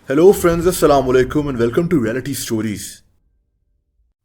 Hello friends, अस्सलाम वालेकुम and welcome to reality stories.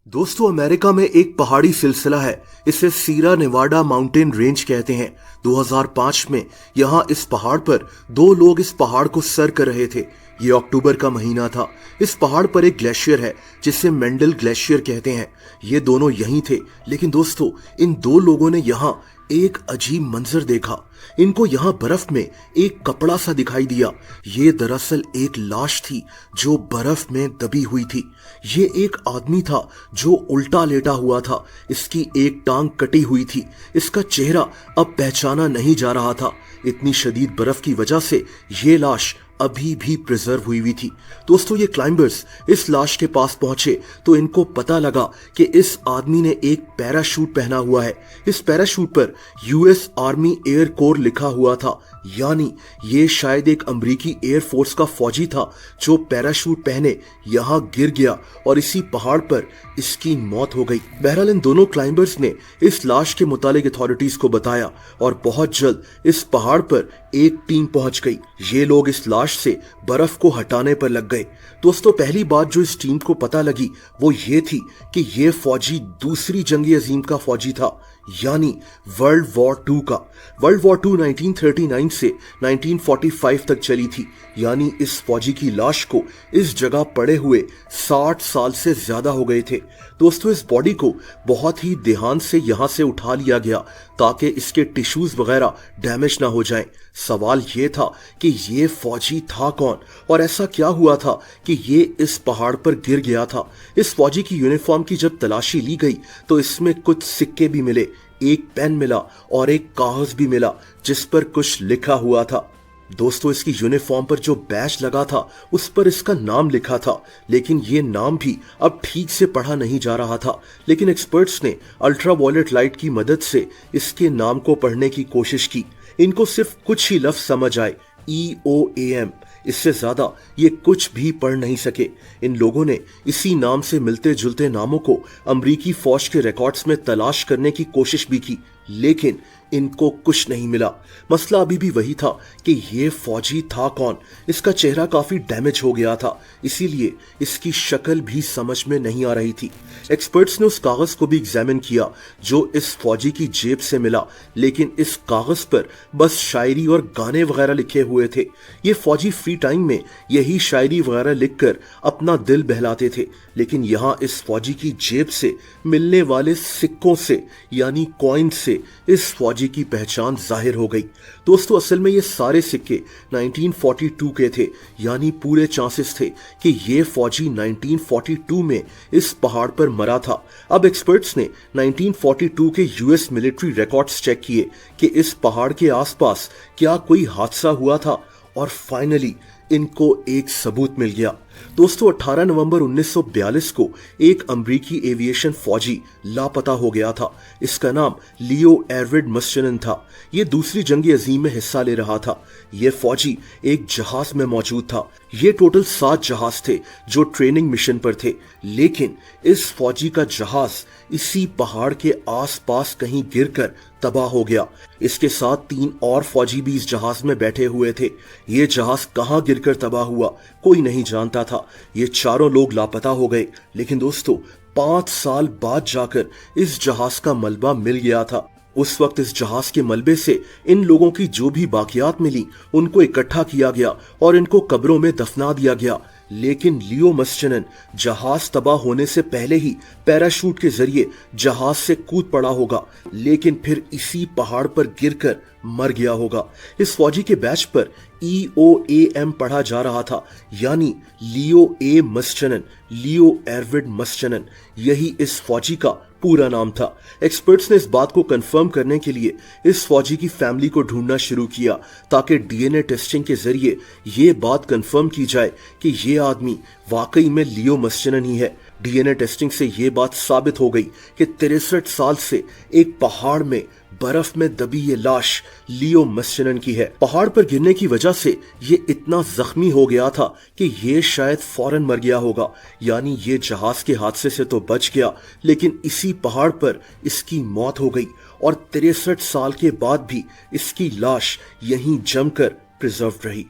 दोस्तों, अमेरिका में एक पहाड़ी सिलसिला है। इसे सीरा नेवाडा माउंटेन रेंज कहते हैं। 2005 में यहाँ इस पहाड़ पर दो लोग इस पहाड़ को सर कर रहे थे। ये अक्टूबर का महीना था। इस पहाड़ पर एक ग्लेशियर है जिसे मेंडल ग्लेशियर कहते हैं। ये दोनों यहीं थे, लेकिन दोस्तों इन दो लोगों ने यहाँ एक अजीब मंजर देखा। इनको यहाँ बर्फ में एक कपड़ा सा दिखाई दिया। ये दरअसल एक लाश थी जो बर्फ में दबी हुई थी। ये एक आदमी था जो उल्टा लेटा हुआ था। इसकी एक टांग कटी हुई थी। इसका चेहरा अब पहचाना नहीं जा रहा था। इतनी शदीद बर्फ की वजह से ये लाश अभी भी प्रिजर्व हुई थी। दोस्तों, ये क्लाइंबर्स इस लाश के पास पहुंचे तो इनको पता लगा कि इस आदमी ने एक पैराशूट पहना हुआ है। इस पैराशूट पर यूएस आर्मी एयर कोर लिखा हुआ था, यानी ये शायद एक अमेरिकी एयर फोर्स का फौजी था जो पैराशूट पहने यहाँ गिर गया और इसी पहाड़ पर इसकी मौत हो गई। बहरहाल इन दोनों क्लाइंबर्स ने इस लाश के मुतालिक अथॉरिटीज को बताया और बहुत जल्द इस पहाड़ पर एक टीम पहुंच गई। ये लोग इस लाश से बर्फ को हटाने पर लग गए। दोस्तों, पहली बात जो इस टीम को पता लगी वो ये थी कि ये फौजी दूसरी जंग अजीम का फौजी था, यानी वर्ल्ड वॉर 2 का। वर्ल्ड वॉर 2 1939 से 1945 तक चली थी, यानी इस फौजी की लाश को इस जगह पड़े हुए 60 साल से ज्यादा हो गए थे। दोस्तों, इस बॉडी को बहुत ही ध्यान से यहां से उठा लिया गया ताकि इसके टिश्यूज वगैरह डैमेज ना हो जाएं। सवाल ये था कि ये फौजी था कौन और ऐसा क्या हुआ था कि ये इस पहाड़ पर गिर गया था। इस फौजी की यूनिफॉर्म की जब तलाशी ली गई तो इसमें कुछ सिक्के भी मिले, एक पेन मिला और एक कागज भी मिला जिस पर कुछ लिखा हुआ था। दोस्तों, इसकी यूनिफॉर्म पर जो बैच लगा था उस पर इसका नाम लिखा था, लेकिन ये नाम भी अब ठीक से पढ़ा नहीं जा रहा था। लेकिन एक्सपर्ट्स ने अल्ट्रावायलेट लाइट की मदद से इसके नाम को पढ़ने की कोशिश की। इनको सिर्फ कुछ ही लफ्ज समझ आए, EOAM। इससे ज्यादा ये कुछ भी पढ़ नहीं सके। इन लोगों ने इसी नाम से मिलते जुलते नामों को अमरीकी फौज के रिकॉर्ड्स में तलाश करने की कोशिश भी की, लेकिन इनको कुछ नहीं मिला। मसला अभी भी वही था कि ये फौजी था कौन। इसका चेहरा काफी डैमेज हो गया था, इसीलिए इसकी शक्ल भी समझ में नहीं आ रही थी। एक्सपर्ट्स ने उस कागज को भी एग्जामिन किया जो इस फौजी की जेब से मिला, लेकिन इस कागज पर बस शायरी और गाने वगैरह लिखे हुए थे। ये फौजी फ्री टाइम में यही शायरी वगैरह लिखकर अपना दिल बहलाते थे, लेकिन यहाँ इस फौजी की जेब से मिलने वाले सिक्कों से यानी कॉइन से इस फौजी की पहचान जाहिर हो गई। दोस्तों, असल में ये सारे सिक्के 1942 के थे, यानी पूरे चांसेस थे कि ये फौजी 1942 में इस पहाड़ पर मरा था। अब एक्सपर्ट्स ने 1942 के यूएस मिलिट्री रिकॉर्ड्स चेक किए कि इस पहाड़ के आसपास क्या कोई हादसा हुआ था और फाइनली इनको एक सबूत मिल गया। दोस्तों, 18 नवंबर 1942 को एक अमरीकी एविएशन फौजी लापता हो गया था। इसका नाम लियो एरविड मस्चेनन था। ये दूसरी जंग अजीम में हिस्सा ले रहा था। ये फौजी एक जहाज में मौजूद था। ये टोटल 7 जहाज थे जो ट्रेनिंग मिशन पर थे, लेकिन इस फौजी का जहाज इसी पहाड़ के आसपास कहीं गिरकर तबाह हो गया। इसके साथ 3 और फौजी भी इस जहाज में बैठे हुए थे। ये जहाज कहां गिरकर तबाह हुआ कोई नहीं जानता था। ये चारों लोग लापता हो गए, लेकिन दोस्तों 5 साल बाद जाकर इस जहाज का मलबा मिल गया था। उस वक्त इस जहाज के मलबे से इन लोगों की जो भी बाकियात मिली उनको इकट्ठा किया गया और इनको कब्रों में दफना दिया गया। लेकिन लियो मस्चेनन जहाज तबाह होने से पहले ही पैराशूट के जरिए जहाज से कूद पड़ा होगा, लेकिन फिर इसी पहाड़ पर गिरकर मर गया होगा। इस फौजी के बैच पर EOAM पढ़ा जा रहा था, यानी लियो ए मस्चेनन, लियो एरविड मस्चेनन। यही इस फौजी का पूरा नाम था। एक्सपर्ट्स ने इस बात को कंफर्म करने के लिए इस फौजी की फैमिली को ढूंढना शुरू किया ताकि DNA टेस्टिंग के जरिए ये बात कंफर्म की जाए कि ये आदमी वाकई में लियो मस्चेनन ही है। DNA टेस्टिंग से ये बात साबित हो गई कि 63 साल से एक पहाड़ में बर्फ में दबी ये लाश लियो मस्चेनन की है। पहाड़ पर गिरने की वजह से ये इतना जख्मी हो गया था कि ये शायद फौरन मर गया होगा, यानी ये जहाज के हादसे से तो बच गया, लेकिन इसी पहाड़ पर इसकी मौत हो गई और 63 साल के बाद भी इसकी लाश यहीं जमकर प्रिजर्व रही।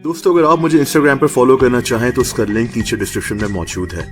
दोस्तों, अगर आप मुझे इंस्टाग्राम पर फॉलो करना चाहें तो उसका लिंक नीचे डिस्क्रिप्शन में मौजूद है।